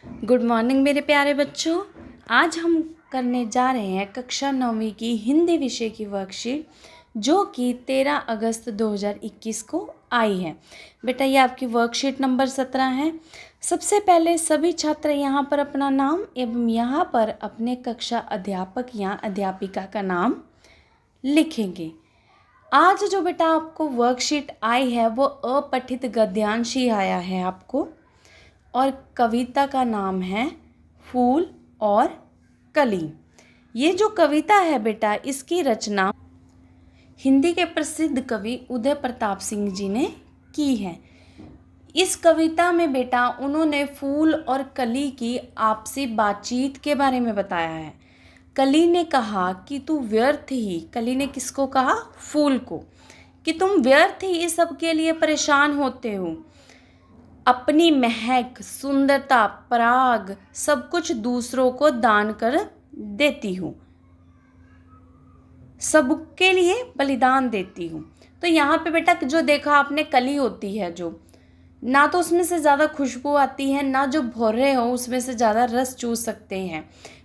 Good morning मेरे प्यारे बच्चों। आज हम करने जा रहे हैं कक्षा 9वीं की हिंदी विषय की वर्कशीट जो कि 13 अगस्त 2021 को आई है। बेटा ये आपकी वर्कशीट नंबर 17 है। सबसे पहले सभी छात्र यहाँ पर अपना नाम एवं यहाँ पर अपने कक्षा अध्यापक या अध्यापिका का नाम लिखेंगे। आज जो बेटा आपको वर्कशीट आई है वो अपठित गद्यांश ही आया है आपको, और कविता का नाम है फूल और कली। ये जो कविता है बेटा इसकी रचना हिंदी के प्रसिद्ध कवि उदय प्रताप सिंह जी ने की है। इस कविता में बेटा उन्होंने फूल और कली की आपसी बातचीत के बारे में बताया है। कली ने कहा कि तू व्यर्थ ही, कली ने किसको कहा? फूल को, कि तुम व्यर्थ ही इस सब के लिए परेशान होते हो। अपनी महक, सुंदरता, पराग सब कुछ दूसरों को दान कर देती हूँ, सबके लिए बलिदान देती हूँ। तो यहाँ पे बेटा जो देखा आपने, कली होती है जो ना तो उसमें से ज़्यादा खुशबू आती है, ना जो भौरे हो उसमें से ज़्यादा रस चूस सकते हैं,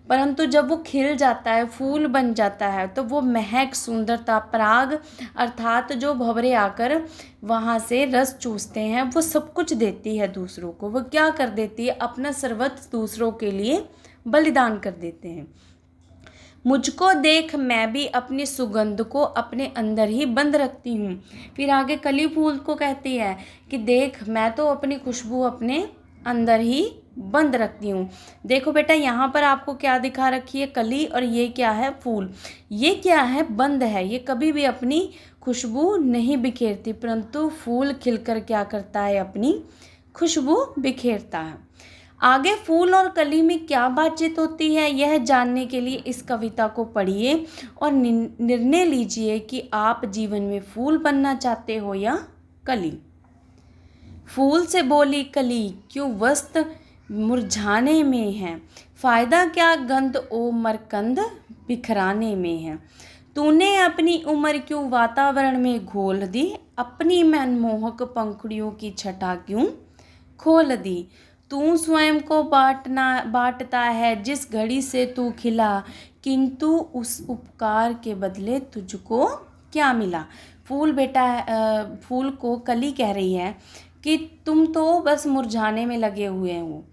परंतु जब वो खिल जाता है, फूल बन जाता है, तो वो महक, सुंदरता, पराग अर्थात जो भंवरे आकर वहाँ से रस चूसते हैं, वो सब कुछ देती है दूसरों को। वो क्या कर देती है? अपना सर्वस्व दूसरों के लिए बलिदान कर देते हैं। मुझको देख, मैं भी अपनी सुगंध को अपने अंदर ही बंद रखती हूँ। फिर आगे कली फूल को कहती है कि देख, मैं तो अपनी खुशबू अपने अंदर ही बंद रखती हूँ। देखो बेटा यहाँ पर आपको क्या दिखा रखी है? कली, और ये क्या है? फूल। ये क्या है? बंद है। ये कभी भी अपनी खुशबू नहीं बिखेरती, परंतु फूल खिलकर क्या करता है? अपनी खुशबू बिखेरता है। आगे फूल और कली में क्या बातचीत होती है, यह जानने के लिए इस कविता को पढ़िए और निर्णय लीजिए कि आप जीवन में फूल बनना चाहते हो या कली। फूल से बोली कली, क्यों वस्त मुरझाने में है, फायदा क्या गंध ओ मरकंद बिखराने में है। तूने अपनी उम्र क्यों वातावरण में घोल दी, अपनी मनमोहक पंखुड़ियों की छटा क्यों खोल दी। तू स्वयं को बांटता है जिस घड़ी से तू खिला, किंतु उस उपकार के बदले तुझको क्या मिला। फूल बेटा फूल को कली कह रही है कि तुम तो बस मुरझाने में लगे हुए हो,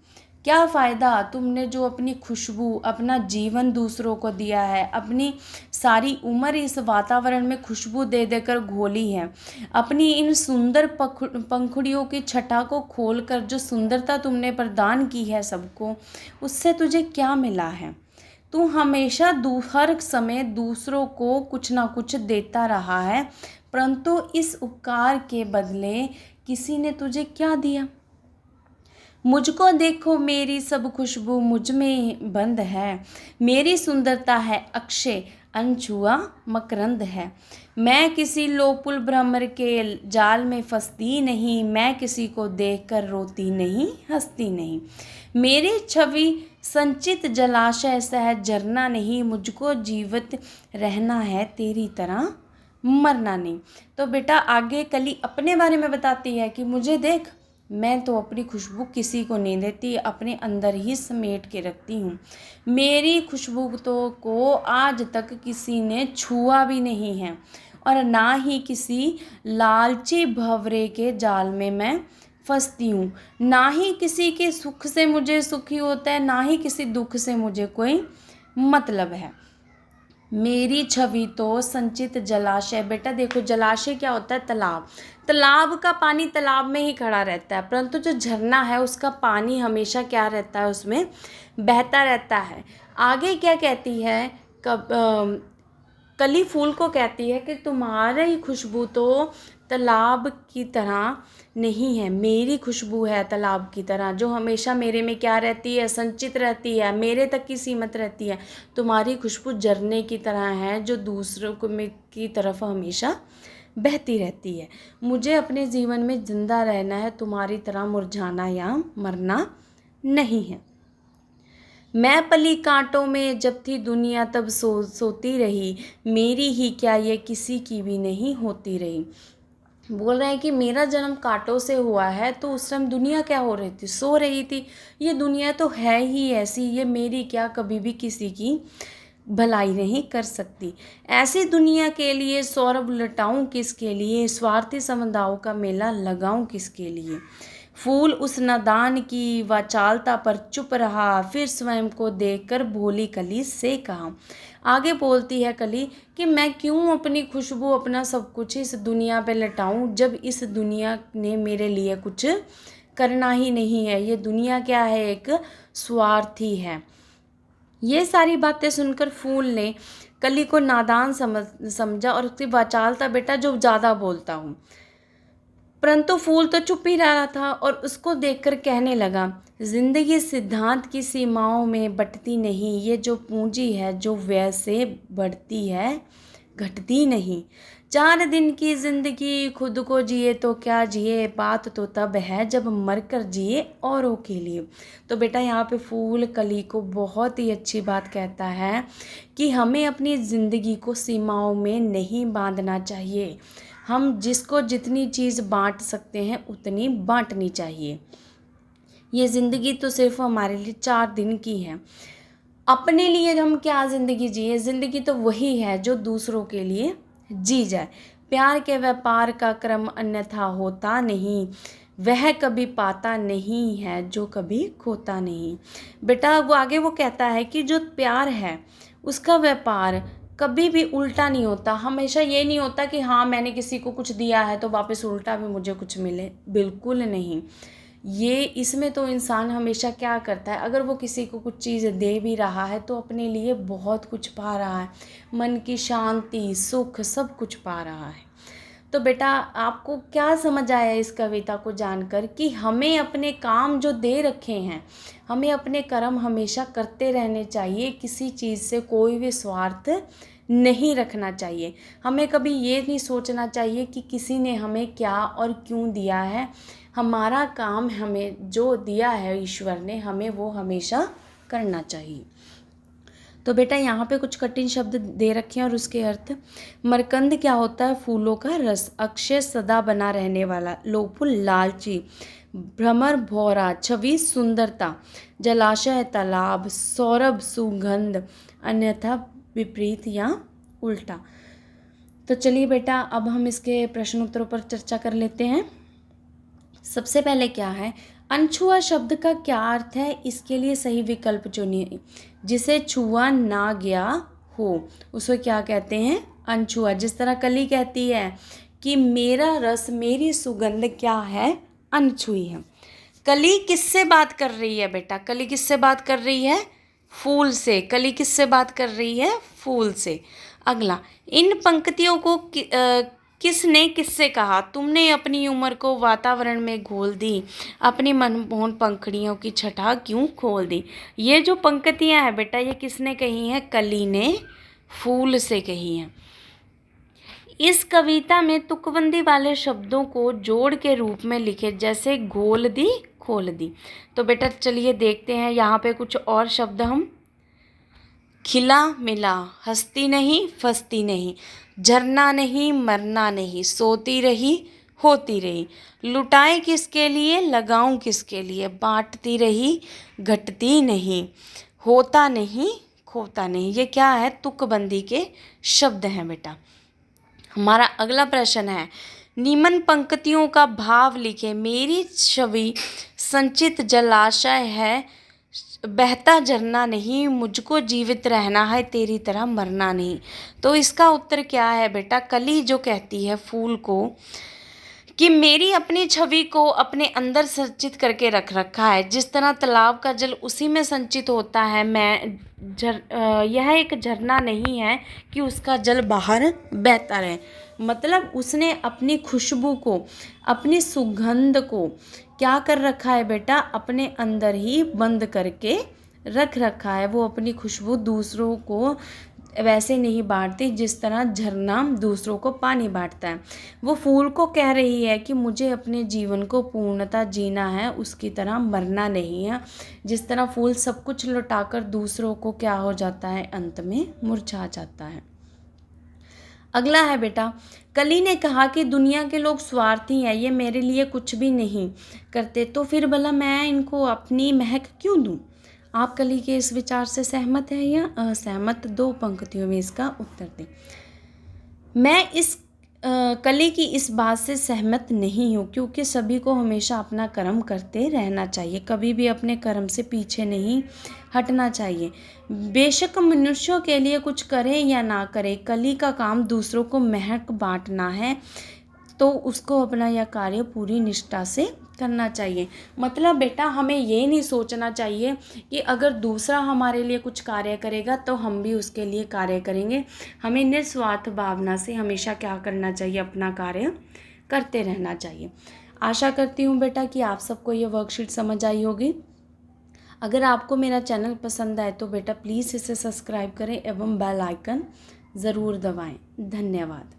क्या फ़ायदा? तुमने जो अपनी खुशबू, अपना जीवन दूसरों को दिया है, अपनी सारी उम्र इस वातावरण में खुशबू दे देकर घोली है, अपनी इन सुंदर पंखुड़ियों की छटा को खोलकर जो सुंदरता तुमने प्रदान की है सबको, उससे तुझे क्या मिला है? तू हमेशा हर समय दूसरों को कुछ ना कुछ देता रहा है, परंतु इस उपकार के बदले किसी ने तुझे क्या दिया? मुझको देखो, मेरी सब खुशबू मुझ में बंद है, मेरी सुंदरता है अक्षय, अनछुआ मकरंद है। मैं किसी लोपुल भ्रमर के जाल में फंसती नहीं, मैं किसी को देखकर रोती नहीं, हंसती नहीं। मेरी छवि संचित जलाशय सहज झरना नहीं, मुझको जीवित रहना है तेरी तरह मरना नहीं। तो बेटा आगे कली अपने बारे में बताती है कि मुझे देख, मैं तो अपनी खुशबू किसी को नहीं देती, अपने अंदर ही समेट के रखती हूँ। मेरी खुशबू तो को आज तक किसी ने छुआ भी नहीं है, और ना ही किसी लालची भंवरे के जाल में मैं फंसती हूँ। ना ही किसी के सुख से मुझे सुखी होता है, ना ही किसी दुख से मुझे कोई मतलब है। मेरी छवि तो संचित जलाशय। बेटा देखो, जलाशय क्या होता है? तालाब। तालाब का पानी तालाब में ही खड़ा रहता है, परंतु जो झरना है उसका पानी हमेशा क्या रहता है? उसमें बहता रहता है। आगे क्या कहती है? कली फूल को कहती है कि तुम्हारी खुशबू तो तालाब की तरह नहीं है, मेरी खुशबू है तालाब की तरह, जो हमेशा मेरे में क्या रहती है? संचित रहती है, मेरे तक की सीमित रहती है। तुम्हारी खुशबू झरने की तरह है, जो दूसरों को की तरफ हमेशा बहती रहती है। मुझे अपने जीवन में जिंदा रहना है, तुम्हारी तरह मुरझाना या मरना नहीं है। मैं पली कांटों में जब थी दुनिया, तब सोती रही, मेरी ही क्या ये किसी की भी नहीं होती रही। बोल रहे हैं कि मेरा जन्म कांटों से हुआ है, तो उस टाइम दुनिया क्या हो रही थी, सो रही थी। ये दुनिया तो है ही ऐसी, ये मेरी क्या कभी भी किसी की भलाई नहीं कर सकती। ऐसी दुनिया के लिए सौरभ लटाऊं किसके लिए, स्वार्थी समुदायों का मेला लगाऊं किसके लिए। फूल उस नादान की वाचालता पर चुप रहा, फिर स्वयं को देखकर भोली कली से कहा। आगे बोलती है कली कि मैं क्यों अपनी खुशबू, अपना सब कुछ इस दुनिया पे लटाऊं, जब इस दुनिया ने मेरे लिए कुछ करना ही नहीं है। ये दुनिया क्या है, एक स्वार्थी है। ये सारी बातें सुनकर फूल ने कली को नादान समझा और उसकी वाचालता, बेटा जो ज़्यादा बोलता हूँ। परंतु फूल तो चुप ही रहा था और उसको देखकर कहने लगा, जिंदगी सिद्धांत की सीमाओं में बंटती नहीं, ये जो पूंजी है जो व्यय से बढ़ती है घटती नहीं। 4 दिन की जिंदगी खुद को जिए तो क्या जिए, बात तो तब है जब मरकर जिए औरों के लिए। तो बेटा यहाँ पे फूल कली को बहुत ही अच्छी बात कहता है कि हमें अपनी ज़िंदगी को सीमाओं में नहीं बांधना चाहिए। हम जिसको जितनी चीज़ बांट सकते हैं उतनी बांटनी चाहिए। ये ज़िंदगी तो सिर्फ हमारे लिए 4 दिन की है। अपने लिए हम क्या ज़िंदगी जिए, ज़िंदगी तो वही है जो दूसरों के लिए जी जाए। प्यार के व्यापार का क्रम अन्यथा होता नहीं, वह कभी पाता नहीं है जो कभी खोता नहीं। बेटा वो आगे वो कहता है कि जो प्यार है उसका व्यापार कभी भी उल्टा नहीं होता। हमेशा ये नहीं होता कि हाँ मैंने किसी को कुछ दिया है तो वापस उल्टा भी मुझे कुछ मिले, बिल्कुल नहीं। ये इसमें तो इंसान हमेशा क्या करता है, अगर वो किसी को कुछ चीज़ दे भी रहा है तो अपने लिए बहुत कुछ पा रहा है, मन की शांति सुख सब कुछ पा रहा है। तो बेटा आपको क्या समझ आया इस कविता को जानकर कि हमें अपने काम जो दे रखे हैं, हमें अपने कर्म हमेशा करते रहने चाहिए, किसी चीज़ से कोई भी स्वार्थ नहीं रखना चाहिए। हमें कभी ये नहीं सोचना चाहिए कि किसी ने हमें क्या और क्यों दिया है। हमारा काम हमें जो दिया है ईश्वर ने हमें वो हमेशा करना चाहिए। तो बेटा यहाँ पे कुछ कठिन शब्द दे रखे हैं और उसके अर्थ। मरकंद क्या होता है, फूलों का रस, अक्षय सदा बना रहने वाला, लोपुल लालची, भ्रमर भौरा, छवि सुंदरता, जलाशय तालाब, सौरभ सुगंध, अन्यथा विपरीत या उल्टा। तो चलिए बेटा अब हम इसके प्रश्न उत्तरों पर चर्चा कर लेते हैं। सबसे पहले क्या है, अनछुआ शब्द का क्या अर्थ है, इसके लिए सही विकल्प चुनिए। जिसे छुआ ना गया हो उसको क्या कहते हैं, अनछुआ। जिस तरह कली कहती है कि मेरा रस मेरी सुगंध क्या है, अनछुई है। कली किससे बात कर रही है बेटा, कली किससे बात कर रही है, फूल से। कली किससे बात कर रही है, फूल से। अगला, इन पंक्तियों को किसने किससे कहा, तुमने अपनी उम्र को वातावरण में घोल दी, अपनी मनमोहन पंखुड़ियों की छटा क्यों खोल दी। ये जो पंक्तियां हैं बेटा ये किसने कही हैं, कली ने फूल से कही हैं। इस कविता में तुकबंदी वाले शब्दों को जोड़ के रूप में लिखे, जैसे घोल दी खोल दी। तो बेटा चलिए देखते हैं यहाँ पे कुछ और शब्द हम। खिला मिला, हंसती नहीं फंसती नहीं, झरना नहीं मरना नहीं, सोती रही होती रही, लुटाए किसके लिए लगाऊं किसके लिए, बांटती रही घटती नहीं, होता नहीं खोता नहीं। ये क्या है, तुकबंदी के शब्द हैं बेटा। हमारा अगला प्रश्न है, निम्न पंक्तियों का भाव लिखें। मेरी छवि संचित जलाशय है, बहता झरना नहीं, मुझको जीवित रहना है तेरी तरह मरना नहीं। तो इसका उत्तर क्या है बेटा, कली जो कहती है फूल को कि मेरी अपनी छवि को अपने अंदर संचित करके रख रखा है, जिस तरह तालाब का जल उसी में संचित होता है, यह एक झरना नहीं है कि उसका जल बाहर बहता रहे। मतलब उसने अपनी खुशबू को, अपनी सुगंध को क्या कर रखा है बेटा, अपने अंदर ही बंद करके रख रखा है। वो अपनी खुशबू दूसरों को वैसे नहीं बांटती जिस तरह झरना दूसरों को पानी बांटता है। वो फूल को कह रही है कि मुझे अपने जीवन को पूर्णता जीना है, उसकी तरह मरना नहीं है। जिस तरह फूल सब कुछ लुटाकर दूसरों को क्या हो जाता है, अंत में मुरझा जाता है। अगला है बेटा, कली ने कहा कि दुनिया के लोग स्वार्थी हैं, ये मेरे लिए कुछ भी नहीं करते, तो फिर भला मैं इनको अपनी महक क्यों दूं? आप कली के इस विचार से सहमत हैं या असहमत? 2 पंक्तियों में इसका उत्तर दें। मैं इस कली की इस बात से सहमत नहीं हूँ, क्योंकि सभी को हमेशा अपना कर्म करते रहना चाहिए, कभी भी अपने कर्म से पीछे नहीं हटना चाहिए। बेशक मनुष्यों के लिए कुछ करें या ना करें, कली का काम दूसरों को महक बांटना है, तो उसको अपना यह कार्य पूरी निष्ठा से करना चाहिए। मतलब बेटा हमें ये नहीं सोचना चाहिए कि अगर दूसरा हमारे लिए कुछ कार्य करेगा तो हम भी उसके लिए कार्य करेंगे। हमें निस्वार्थ भावना से हमेशा क्या करना चाहिए, अपना कार्य करते रहना चाहिए। आशा करती हूँ बेटा कि आप सबको ये वर्कशीट समझ आई होगी। अगर आपको मेरा चैनल पसंद आए तो बेटा प्लीज़ इसे सब्सक्राइब करें एवं बेल आइकन ज़रूर दबाएं। धन्यवाद।